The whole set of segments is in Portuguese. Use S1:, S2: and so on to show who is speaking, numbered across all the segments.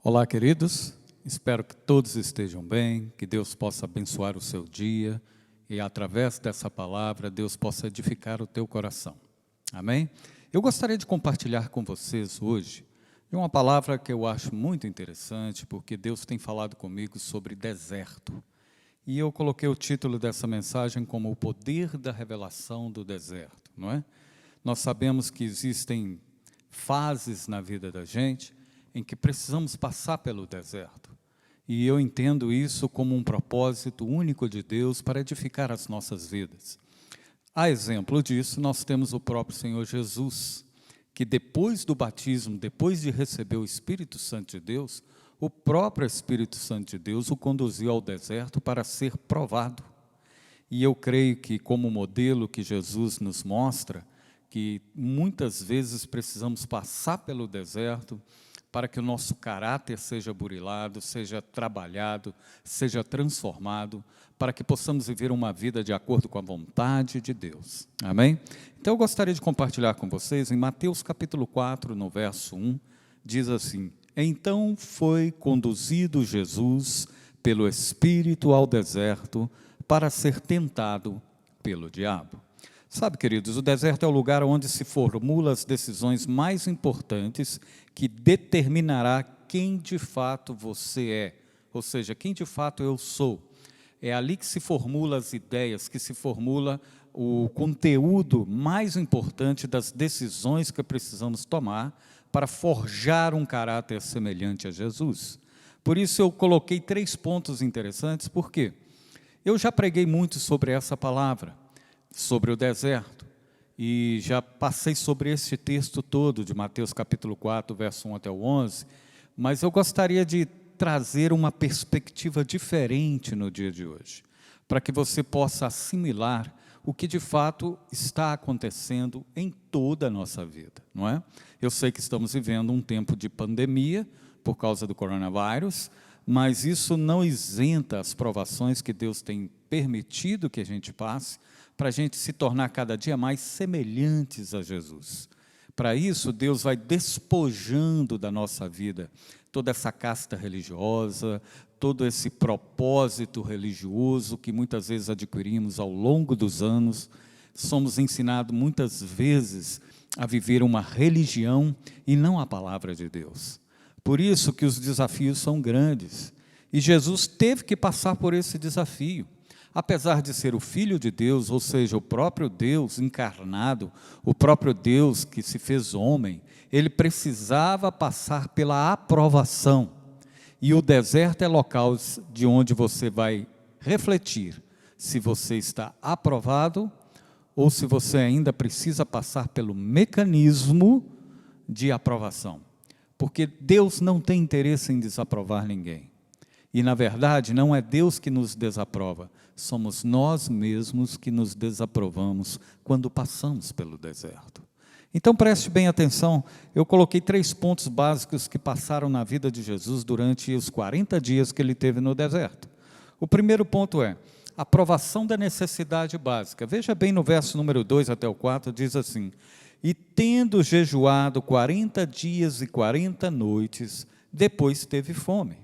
S1: Olá, queridos. Espero que todos estejam bem, que Deus possa abençoar o seu dia e, através dessa palavra, Deus possa edificar o teu coração. Amém? Eu gostaria de compartilhar com vocês hoje uma palavra que eu acho muito interessante, porque Deus tem falado comigo sobre deserto. E eu coloquei o título dessa mensagem como o poder da revelação do deserto, não é? Nós sabemos que existem fases na vida da gente em que precisamos passar pelo deserto. E eu entendo isso como um propósito único de Deus para edificar as nossas vidas. A exemplo disso, nós temos o próprio Senhor Jesus, que depois do batismo, depois de receber o Espírito Santo de Deus, o próprio Espírito Santo de Deus o conduziu ao deserto para ser provado. E eu creio que, como modelo que Jesus nos mostra, que muitas vezes precisamos passar pelo deserto para que o nosso caráter seja burilado, seja trabalhado, seja transformado, para que possamos viver uma vida de acordo com a vontade de Deus. Amém? Então eu gostaria de compartilhar com vocês, em Mateus capítulo 4, no verso 1, diz assim: Então foi conduzido Jesus pelo Espírito ao deserto para ser tentado pelo diabo. Sabe, queridos, o deserto é o lugar onde se formulam as decisões mais importantes que determinará quem de fato você é, ou seja, quem de fato eu sou. É ali que se formulam as ideias, que se formula o conteúdo mais importante das decisões que precisamos tomar para forjar um caráter semelhante a Jesus. Por isso eu coloquei 3 pontos interessantes, por quê? Eu já preguei muito sobre essa palavra, sobre o deserto, e já passei sobre esse texto todo de Mateus capítulo 4, verso 1 até o 11, mas eu gostaria de trazer uma perspectiva diferente no dia de hoje, para que você possa assimilar o que de fato está acontecendo em toda a nossa vida, não é? Eu sei que estamos vivendo um tempo de pandemia por causa do coronavírus, mas isso não isenta as provações que Deus tem permitido que a gente passe, para a gente se tornar cada dia mais semelhantes a Jesus. Para isso, Deus vai despojando da nossa vida toda essa casta religiosa, todo esse propósito religioso que muitas vezes adquirimos ao longo dos anos. Somos ensinados muitas vezes a viver uma religião e não a palavra de Deus. Por isso que os desafios são grandes. E Jesus teve que passar por esse desafio. Apesar de ser o Filho de Deus, ou seja, o próprio Deus encarnado, o próprio Deus que se fez homem, ele precisava passar pela aprovação. E o deserto é local de onde você vai refletir se você está aprovado ou se você ainda precisa passar pelo mecanismo de aprovação. Porque Deus não tem interesse em desaprovar ninguém. E, na verdade, não é Deus que nos desaprova, somos nós mesmos que nos desaprovamos quando passamos pelo deserto. Então, preste bem atenção, eu coloquei 3 pontos básicos que passaram na vida de Jesus durante os 40 dias que ele teve no deserto. O primeiro ponto é a provação da necessidade básica. Veja bem no verso número 2 até o 4, diz assim: E tendo jejuado 40 dias e 40 noites, depois teve fome.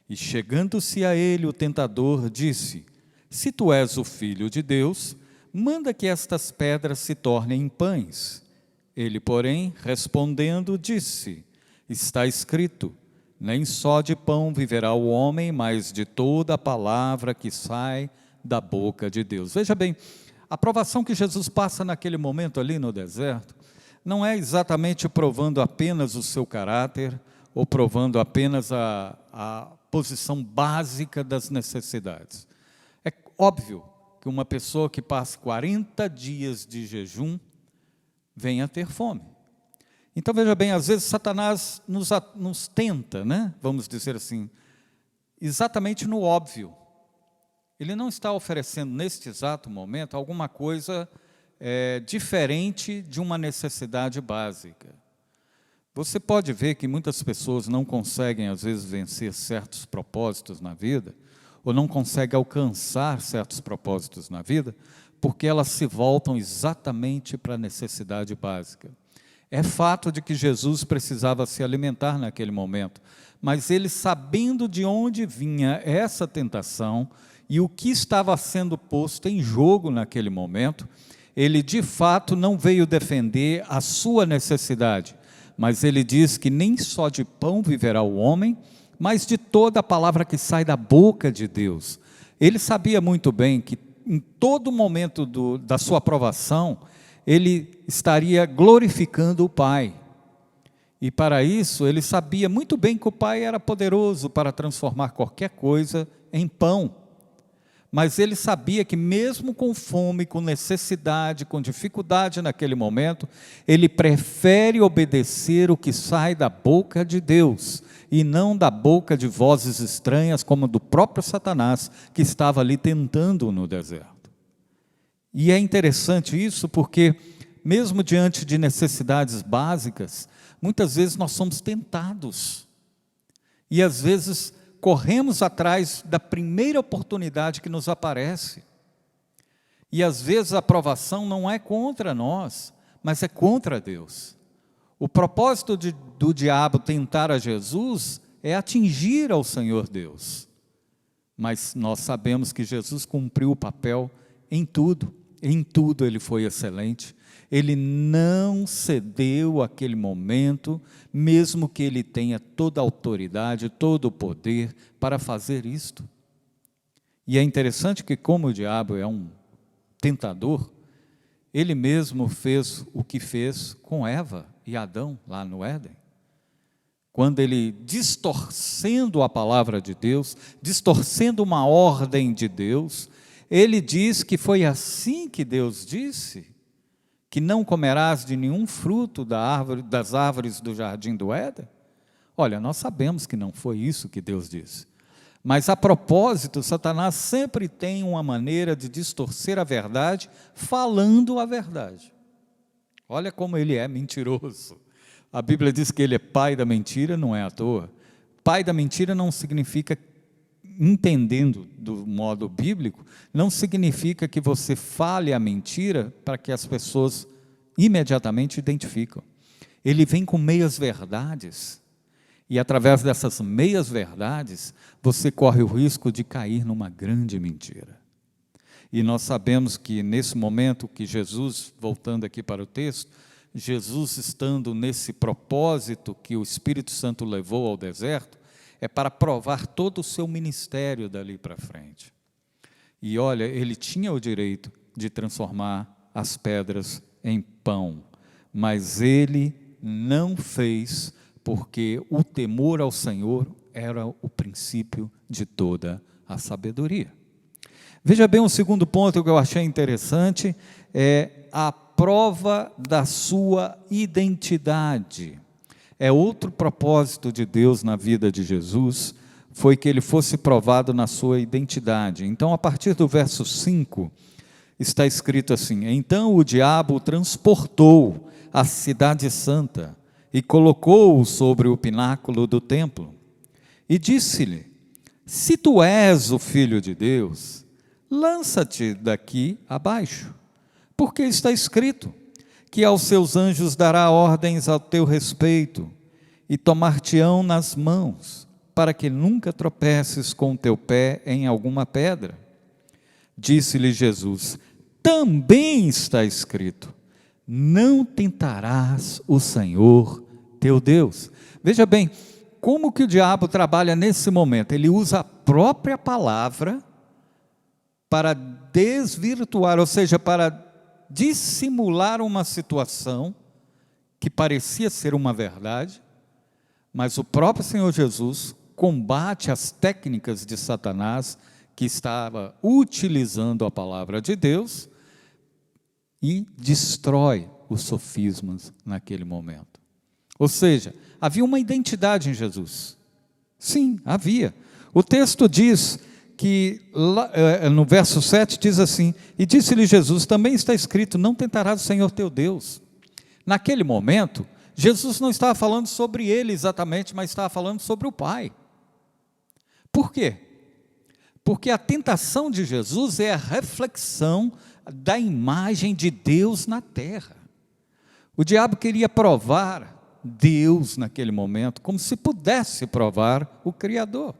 S1: E chegando-se a ele o tentador, disse: Se tu és o Filho de Deus, manda que estas pedras se tornem em pães. Ele, porém, respondendo, disse: Está escrito, nem só de pão viverá o homem, mas de toda a palavra que sai da boca de Deus. Veja bem, a provação que Jesus passa naquele momento ali no deserto, não é exatamente provando apenas o seu caráter, ou provando apenas a posição básica das necessidades. É óbvio que uma pessoa que passa 40 dias de jejum venha a ter fome. Então, veja bem, às vezes Satanás nos tenta, né? Vamos dizer assim, exatamente no óbvio. Ele não está oferecendo, neste exato momento, alguma coisa diferente de uma necessidade básica. Você pode ver que muitas pessoas não conseguem, às vezes, vencer certos propósitos na vida, ou não conseguem alcançar certos propósitos na vida, porque elas se voltam exatamente para a necessidade básica. É fato de que Jesus precisava se alimentar naquele momento, mas ele, sabendo de onde vinha essa tentação e o que estava sendo posto em jogo naquele momento, ele de fato não veio defender a sua necessidade, mas ele diz que nem só de pão viverá o homem, mas de toda a palavra que sai da boca de Deus. Ele sabia muito bem que em todo momento da sua provação, ele estaria glorificando o Pai. E para isso, ele sabia muito bem que o Pai era poderoso para transformar qualquer coisa em pão. Mas ele sabia que mesmo com fome, com necessidade, com dificuldade naquele momento, ele prefere obedecer o que sai da boca de Deus, e não da boca de vozes estranhas, como do próprio Satanás, que estava ali tentando no deserto. E é interessante isso porque, mesmo diante de necessidades básicas, muitas vezes nós somos tentados. E às vezes corremos atrás da primeira oportunidade que nos aparece. E às vezes a provação não é contra nós, mas é contra Deus. O propósito do diabo tentar a Jesus é atingir ao Senhor Deus. Mas nós sabemos que Jesus cumpriu o papel em tudo ele foi excelente. Ele não cedeu àquele momento, mesmo que ele tenha toda a autoridade, todo o poder para fazer isto. E é interessante que, como o diabo é um tentador, ele mesmo fez o que fez com Eva e Adão lá no Éden. Quando ele, distorcendo a palavra de Deus, distorcendo uma ordem de Deus, ele diz que foi assim que Deus disse, que não comerás de nenhum fruto das árvores do jardim do Éden. Olha, nós sabemos que não foi isso que Deus disse. Mas a propósito, Satanás sempre tem uma maneira de distorcer a verdade, falando a verdade. Olha como ele é mentiroso. A Bíblia diz que ele é pai da mentira, não é à toa. Pai da mentira não significa, entendendo do modo bíblico, não significa que você fale a mentira para que as pessoas imediatamente identificam. Ele vem com meias verdades, e através dessas meias verdades, você corre o risco de cair numa grande mentira. E nós sabemos que nesse momento que Jesus, voltando aqui para o texto, Jesus estando nesse propósito que o Espírito Santo levou ao deserto, é para provar todo o seu ministério dali para frente. E olha, ele tinha o direito de transformar as pedras em pão, mas ele não fez, porque o temor ao Senhor era o princípio de toda a sabedoria. Veja bem, o segundo ponto que eu achei interessante é a prova da sua identidade. É outro propósito de Deus na vida de Jesus, foi que ele fosse provado na sua identidade. Então, a partir do verso 5, está escrito assim: então o diabo o transportou à cidade santa e colocou-o sobre o pináculo do templo e disse-lhe: se tu és o Filho de Deus, lança-te daqui abaixo, porque está escrito que aos seus anjos dará ordens ao teu respeito, e tomar-te-ão nas mãos, para que nunca tropeces com o teu pé em alguma pedra. Disse-lhe Jesus: também está escrito, não tentarás o Senhor teu Deus. Veja bem, como que o diabo trabalha nesse momento? Ele usa a própria palavra para desvirtuar, ou seja, para dissimular uma situação que parecia ser uma verdade, mas o próprio Senhor Jesus combate as técnicas de Satanás, que estava utilizando a palavra de Deus, e destrói os sofismas naquele momento. Ou seja, havia uma identidade em Jesus. Sim, havia. O texto diz que, no verso 7, diz assim: e disse-lhe Jesus, também está escrito, não tentarás o Senhor teu Deus. Naquele momento, Jesus não estava falando sobre ele exatamente, mas estava falando sobre o Pai. Por quê? Porque a tentação de Jesus é a reflexão da imagem de Deus na terra. O diabo queria provar Deus naquele momento, como se pudesse provar o Criador.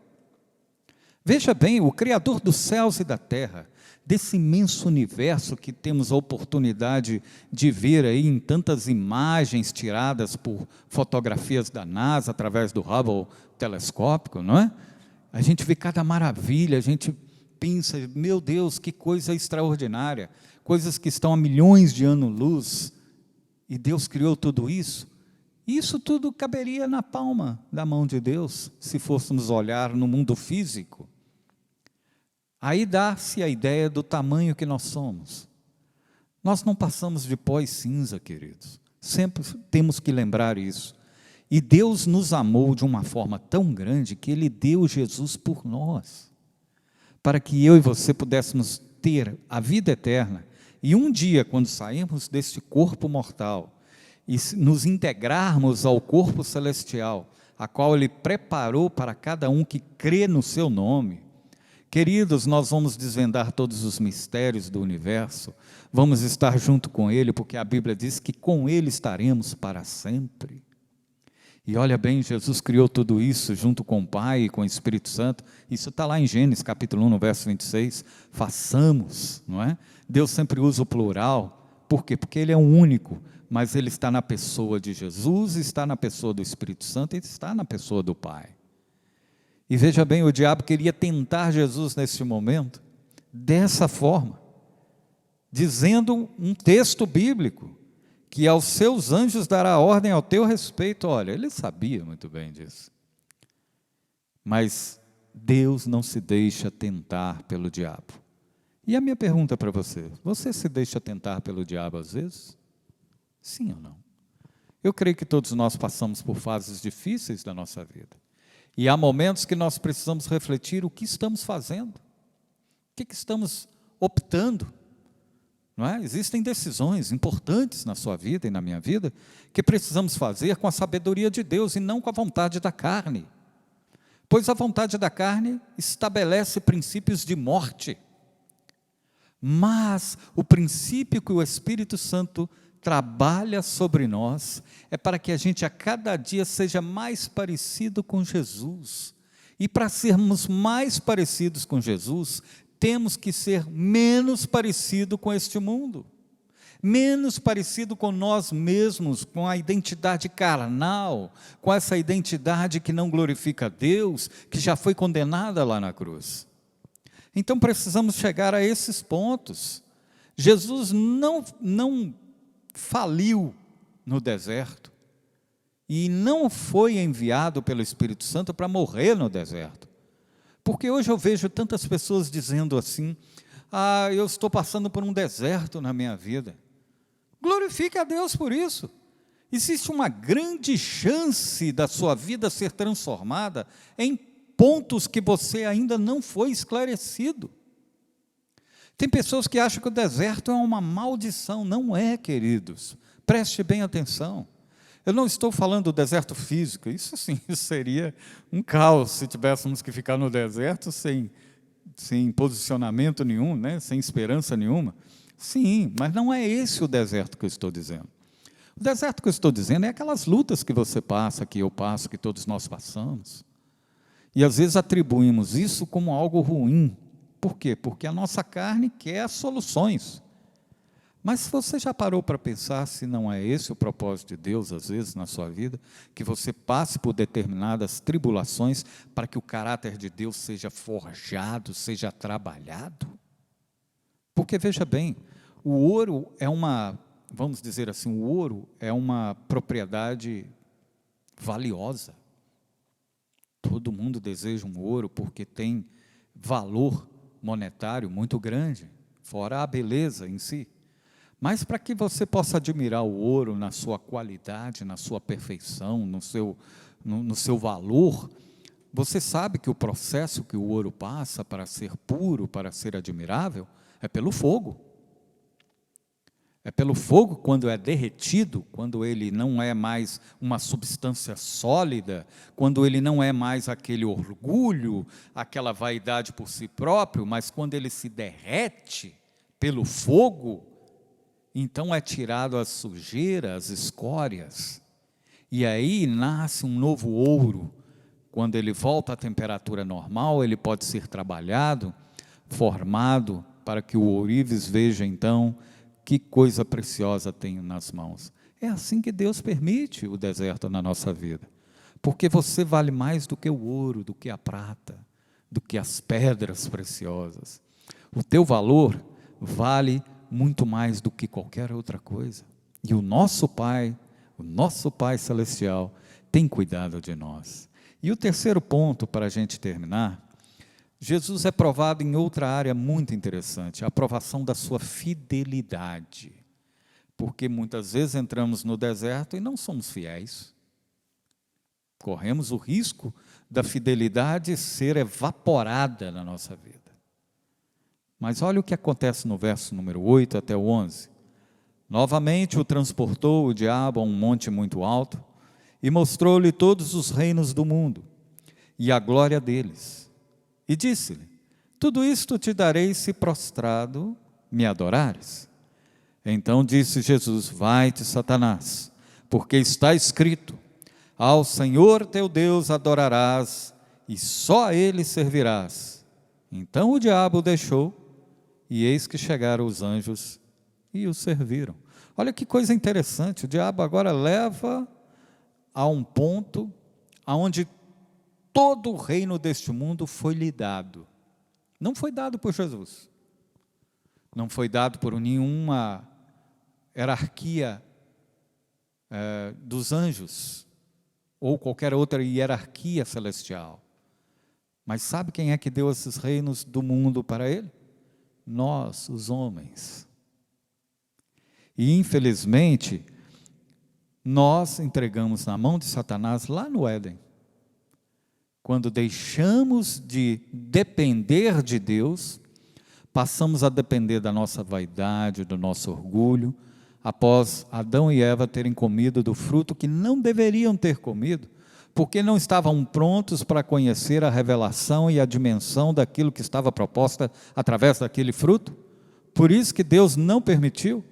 S1: Veja bem, o Criador dos céus e da terra, desse imenso universo que temos a oportunidade de ver aí em tantas imagens tiradas por fotografias da NASA, através do Hubble telescópico, não é? A gente vê cada maravilha, a gente pensa, meu Deus, que coisa extraordinária, coisas que estão a milhões de anos-luz, e Deus criou tudo isso. Isso tudo caberia na palma da mão de Deus, se fôssemos olhar no mundo físico. Aí dá-se a ideia do tamanho que nós somos. Nós não passamos de pó e cinza, queridos. Sempre temos que lembrar isso. E Deus nos amou de uma forma tão grande que Ele deu Jesus por nós, para que eu e você pudéssemos ter a vida eterna. E um dia, quando sairmos deste corpo mortal e nos integrarmos ao corpo celestial, a qual Ele preparou para cada um que crê no seu nome, queridos, nós vamos desvendar todos os mistérios do universo, vamos estar junto com Ele, porque a Bíblia diz que com Ele estaremos para sempre. E olha bem, Jesus criou tudo isso junto com o Pai e com o Espírito Santo. Isso está lá em Gênesis capítulo 1, no verso 26. Façamos, não é? Deus sempre usa o plural. Por quê? Porque Ele é o único, mas Ele está na pessoa de Jesus, está na pessoa do Espírito Santo e está na pessoa do Pai. E veja bem, o diabo queria tentar Jesus nesse momento, dessa forma, dizendo um texto bíblico, que aos seus anjos dará ordem ao teu respeito. Olha, ele sabia muito bem disso. Mas Deus não se deixa tentar pelo diabo. E a minha pergunta para você, você se deixa tentar pelo diabo às vezes? Sim ou não? Eu creio que todos nós passamos por fases difíceis da nossa vida. E há momentos que nós precisamos refletir o que estamos fazendo, o que estamos optando. Não é? Existem decisões importantes na sua vida e na minha vida que precisamos fazer com a sabedoria de Deus e não com a vontade da carne. Pois a vontade da carne estabelece princípios de morte. Mas o princípio que o Espírito Santo trabalha sobre nós é para que a gente a cada dia seja mais parecido com Jesus. E para sermos mais parecidos com Jesus, temos que ser menos parecido com este mundo, menos parecido com nós mesmos, com a identidade carnal, com essa identidade que não glorifica a Deus, que já foi condenada lá na cruz. Então precisamos chegar a esses pontos. Jesus não faliu no deserto e não foi enviado pelo Espírito Santo para morrer no deserto. Porque hoje eu vejo tantas pessoas dizendo assim, eu estou passando por um deserto na minha vida. Glorifique a Deus por isso. Existe uma grande chance da sua vida ser transformada em pontos que você ainda não foi esclarecido. Tem pessoas que acham que o deserto é uma maldição. Não é, queridos. Preste bem atenção. Eu não estou falando do deserto físico, isso sim seria um caos se tivéssemos que ficar no deserto sem posicionamento nenhum, né? Sem esperança nenhuma. Sim, mas não é esse o deserto que eu estou dizendo. O deserto que eu estou dizendo é aquelas lutas que você passa, que eu passo, que todos nós passamos. E às vezes atribuímos isso como algo ruim. Por quê? Porque a nossa carne quer soluções. Mas você já parou para pensar se não é esse o propósito de Deus, às vezes, na sua vida? Que você passe por determinadas tribulações para que o caráter de Deus seja forjado, seja trabalhado? Porque, veja bem, o ouro é vamos dizer assim, o ouro é uma propriedade valiosa. Todo mundo deseja um ouro porque tem valor monetário muito grande, fora a beleza em si. Mas para que você possa admirar o ouro na sua qualidade, na sua perfeição, no seu valor, você sabe que o processo que o ouro passa para ser puro, para ser admirável, é pelo fogo. É pelo fogo quando é derretido, quando ele não é mais uma substância sólida, quando ele não é mais aquele orgulho, aquela vaidade por si próprio, mas quando ele se derrete pelo fogo, Então é tirado a sujeira, as escórias, e aí nasce um novo ouro. Quando ele volta à temperatura normal, ele pode ser trabalhado, formado, para que o ourives veja então que coisa preciosa tenho nas mãos. É assim que Deus permite o deserto na nossa vida, porque você vale mais do que o ouro, do que a prata, do que as pedras preciosas. O teu valor vale muito mais do que qualquer outra coisa. E o nosso Pai Celestial, tem cuidado de nós. E o terceiro ponto, para a gente terminar, Jesus é provado em outra área muito interessante, a aprovação da sua fidelidade. Porque muitas vezes entramos no deserto e não somos fiéis. Corremos o risco da fidelidade ser evaporada na nossa vida. Mas olha o que acontece no verso número 8 até o 11. Novamente o transportou o diabo a um monte muito alto e mostrou-lhe todos os reinos do mundo e a glória deles. E disse-lhe: tudo isto te darei se prostrado me adorares. Então disse Jesus: vai-te, Satanás, porque está escrito: ao Senhor teu Deus adorarás e só a Ele servirás. Então o diabo o deixou, e eis que chegaram os anjos e o serviram. Olha que coisa interessante, o diabo agora leva a um ponto onde todo o reino deste mundo foi lhe dado. Não foi dado por Jesus, não foi dado por nenhuma hierarquia dos anjos, ou qualquer outra hierarquia celestial. Mas sabe quem é que deu esses reinos do mundo para ele? Nós, os homens. E infelizmente, nós entregamos na mão de Satanás lá no Éden. Quando deixamos de depender de Deus, passamos a depender da nossa vaidade, do nosso orgulho, após Adão e Eva terem comido do fruto que não deveriam ter comido, porque não estavam prontos para conhecer a revelação e a dimensão daquilo que estava proposta através daquele fruto. Por isso que Deus não permitiu.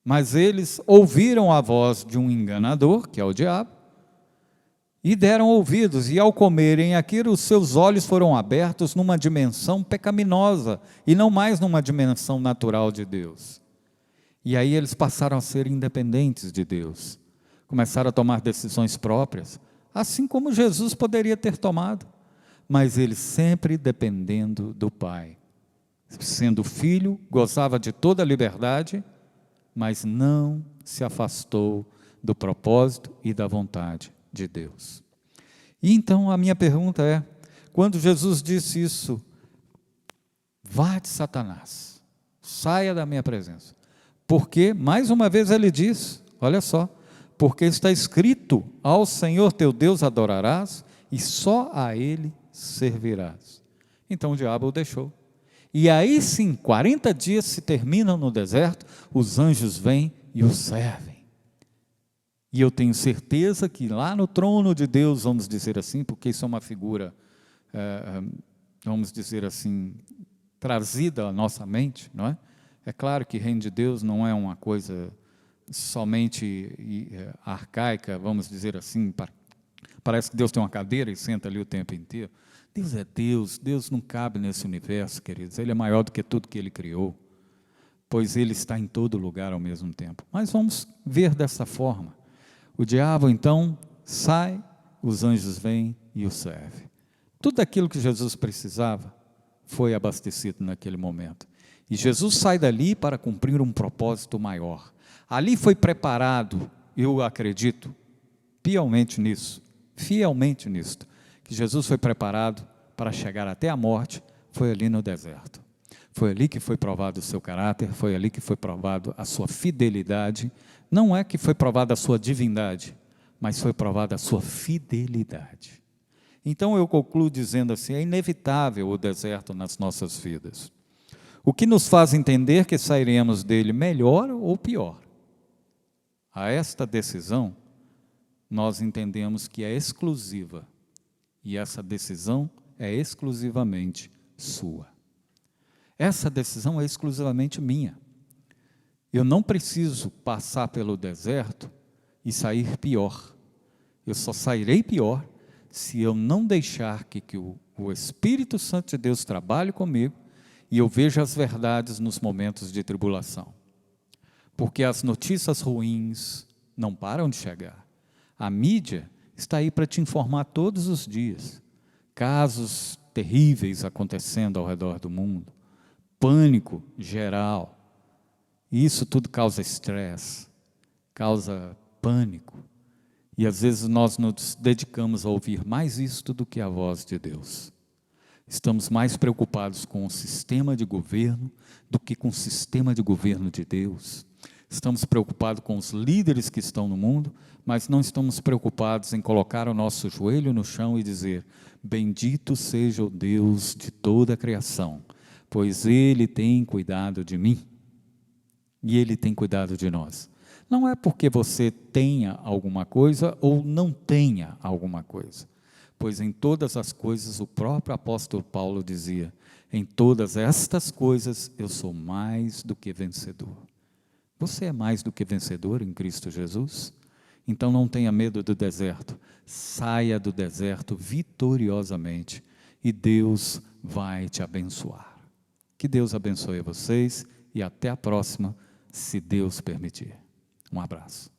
S1: Mas eles ouviram a voz de um enganador, que é o diabo, e deram ouvidos, e ao comerem aquilo, os seus olhos foram abertos numa dimensão pecaminosa, e não mais numa dimensão natural de Deus. E aí eles passaram a ser independentes de Deus, começaram a tomar decisões próprias, assim como Jesus poderia ter tomado, mas ele sempre dependendo do Pai. Sendo filho, gozava de toda a liberdade, mas não se afastou do propósito e da vontade de Deus. E então a minha pergunta é, quando Jesus disse isso, vá de Satanás, saia da minha presença, porque, mais uma vez ele diz, olha só, porque está escrito, ao Senhor teu Deus adorarás, e só a Ele servirás. Então o diabo o deixou. E aí sim, 40 dias se terminam no deserto, os anjos vêm e o servem. E eu tenho certeza que lá no trono de Deus, vamos dizer assim, porque isso é uma figura, vamos dizer assim, trazida à nossa mente, não é? É claro que reino de Deus não é uma coisa somente arcaica, vamos dizer assim, parece que Deus tem uma cadeira e senta ali o tempo inteiro. Deus é Deus, Deus não cabe nesse universo, queridos, Ele é maior do que tudo que Ele criou, pois Ele está em todo lugar ao mesmo tempo. Mas vamos ver dessa forma, o diabo então sai, os anjos vêm e o servem. Tudo aquilo que Jesus precisava foi abastecido naquele momento. E Jesus sai dali para cumprir um propósito maior. Ali foi preparado, eu acredito, fielmente nisso, que Jesus foi preparado para chegar até a morte, foi ali no deserto. Foi ali que foi provado o seu caráter, foi ali que foi provado a sua fidelidade. Não é que foi provada a sua divindade, mas foi provada a sua fidelidade. Então eu concluo dizendo assim, é inevitável o deserto nas nossas vidas. O que nos faz entender que sairemos dele melhor ou pior. A esta decisão, nós entendemos que é exclusiva, e essa decisão é exclusivamente sua. Essa decisão é exclusivamente minha. Eu não preciso passar pelo deserto e sair pior. Eu só sairei pior se eu não deixar que o Espírito Santo de Deus trabalhe comigo e eu veja as verdades nos momentos de tribulação. Porque as notícias ruins não param de chegar. A mídia está aí para te informar todos os dias. Casos terríveis acontecendo ao redor do mundo. Pânico geral. Isso tudo causa estresse, causa pânico. E às vezes nós nos dedicamos a ouvir mais isto do que a voz de Deus. Estamos mais preocupados com o sistema de governo do que com o sistema de governo de Deus. Estamos preocupados com os líderes que estão no mundo, mas não estamos preocupados em colocar o nosso joelho no chão e dizer: bendito seja o Deus de toda a criação, pois Ele tem cuidado de mim e Ele tem cuidado de nós. Não é porque você tenha alguma coisa ou não tenha alguma coisa, pois em todas as coisas o próprio apóstolo Paulo dizia: em todas estas coisas eu sou mais do que vencedor. Você é mais do que vencedor em Cristo Jesus? Então não tenha medo do deserto, saia do deserto vitoriosamente e Deus vai te abençoar. Que Deus abençoe vocês e até a próxima, se Deus permitir. Um abraço.